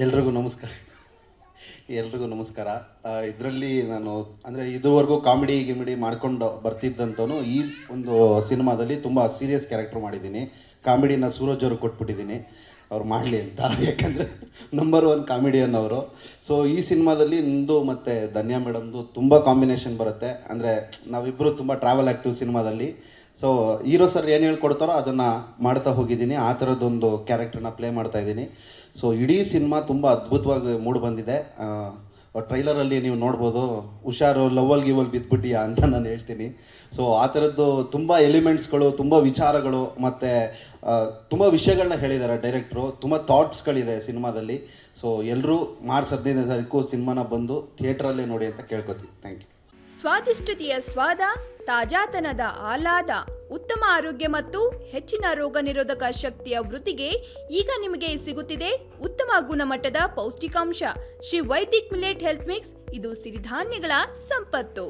ಎಲ್ರಿಗೂ ನಮಸ್ಕಾರ. ಎಲ್ರಿಗೂ ನಮಸ್ಕಾರ. ಇದರಲ್ಲಿ ನಾನು ಅಂದರೆ ಇದುವರೆಗೂ ಗಿಮಿಡಿ ಮಾಡ್ಕೊಂಡು ಬರ್ತಿದ್ದಂತೂ ಈ ಒಂದು ಸಿನಿಮಾದಲ್ಲಿ ತುಂಬ ಸೀರಿಯಸ್ ಕ್ಯಾರೆಕ್ಟರ್ ಮಾಡಿದ್ದೀನಿ. ಕಾಮಿಡಿನ ಸೂರಜ್ ಅವ್ರಿಗೆ ಕೊಟ್ಬಿಟ್ಟಿದ್ದೀನಿ ಅವ್ರು ಮಾಡಲಿ ಅಂತ, ಯಾಕಂದರೆ ನಂಬರ್ 1 ಕಾಮಿಡಿಯನ್ ಅವರು. ಸೊ ಈ ಸಿನಿಮಾದಲ್ಲಿ ನಂದು ಮತ್ತು ಧನ್ಯಾ ಮೇಡಮ್ದು ತುಂಬ ಕಾಂಬಿನೇಷನ್ ಬರುತ್ತೆ. ಅಂದರೆ ನಾವಿಬ್ಬರು ತುಂಬ ಟ್ರಾವೆಲ್ ಆಗ್ತೀವಿ ಸಿನಿಮಾದಲ್ಲಿ. ಸೊ ಹೀರೋ ಸರ್ ಏನು ಹೇಳ್ಕೊಡ್ತಾರೋ ಅದನ್ನು ಮಾಡ್ತಾ ಹೋಗಿದ್ದೀನಿ. ಆ ಥರದ್ದೊಂದು ಕ್ಯಾರೆಕ್ಟರ್ನ ಪ್ಲೇ ಮಾಡ್ತಾಯಿದ್ದೀನಿ. ಸೊ ಇಡೀ ಸಿನಿಮಾ ತುಂಬ ಅದ್ಭುತವಾಗಿ ಮೂಡಿ ಬಂದಿದೆ. ಟ್ರೈಲರಲ್ಲಿ ನೀವು ನೋಡ್ಬೋದು, ಹುಷಾರು ಲವ್ವಲ್ ಗಿವಲ್ ಬಿದ್ದುಬಿಟ್ಟಿಯಾ ಅಂತ ನಾನು ಹೇಳ್ತೀನಿ. ಸೊ ಆ ಥರದ್ದು ತುಂಬ ಎಲಿಮೆಂಟ್ಸ್ಗಳು, ತುಂಬ ವಿಚಾರಗಳು ಮತ್ತು ತುಂಬ ವಿಷಯಗಳನ್ನ ಹೇಳಿದ್ದಾರೆ ಡೈರೆಕ್ಟ್ರು. ತುಂಬ ಥಾಟ್ಸ್ಗಳಿದೆ ಸಿನಿಮಾದಲ್ಲಿ. ಸೊ ಎಲ್ಲರೂ ಮಾರ್ಚ್ 15ನೇ ತಾರೀಕು ಸಿನಿಮಾನ ಬಂದು ಥಿಯೇಟ್ರಲ್ಲೇ ನೋಡಿ ಅಂತ ಕೇಳ್ಕೊತೀವಿ. Thank you. ಸ್ವಾದಿಷ್ಟತೆಯ ಸ್ವಾದ, ತಾಜಾತನದ ಆಹ್ಲಾದ, ಉತ್ತಮ ಆರೋಗ್ಯ ಮತ್ತು ಹೆಚ್ಚಿನ ರೋಗ ನಿರೋಧಕ ಶಕ್ತಿಯ ವೃದ್ಧಿಗೆ ಈಗ ನಿಮಗೆ ಸಿಗುತ್ತಿದೆ ಉತ್ತಮ ಗುಣಮಟ್ಟದ ಪೌಷ್ಟಿಕಾಂಶ. Shri Vaidik millet health mix. ಇದು ಸಿರಿಧಾನ್ಯಗಳ ಸಂಪತ್ತು.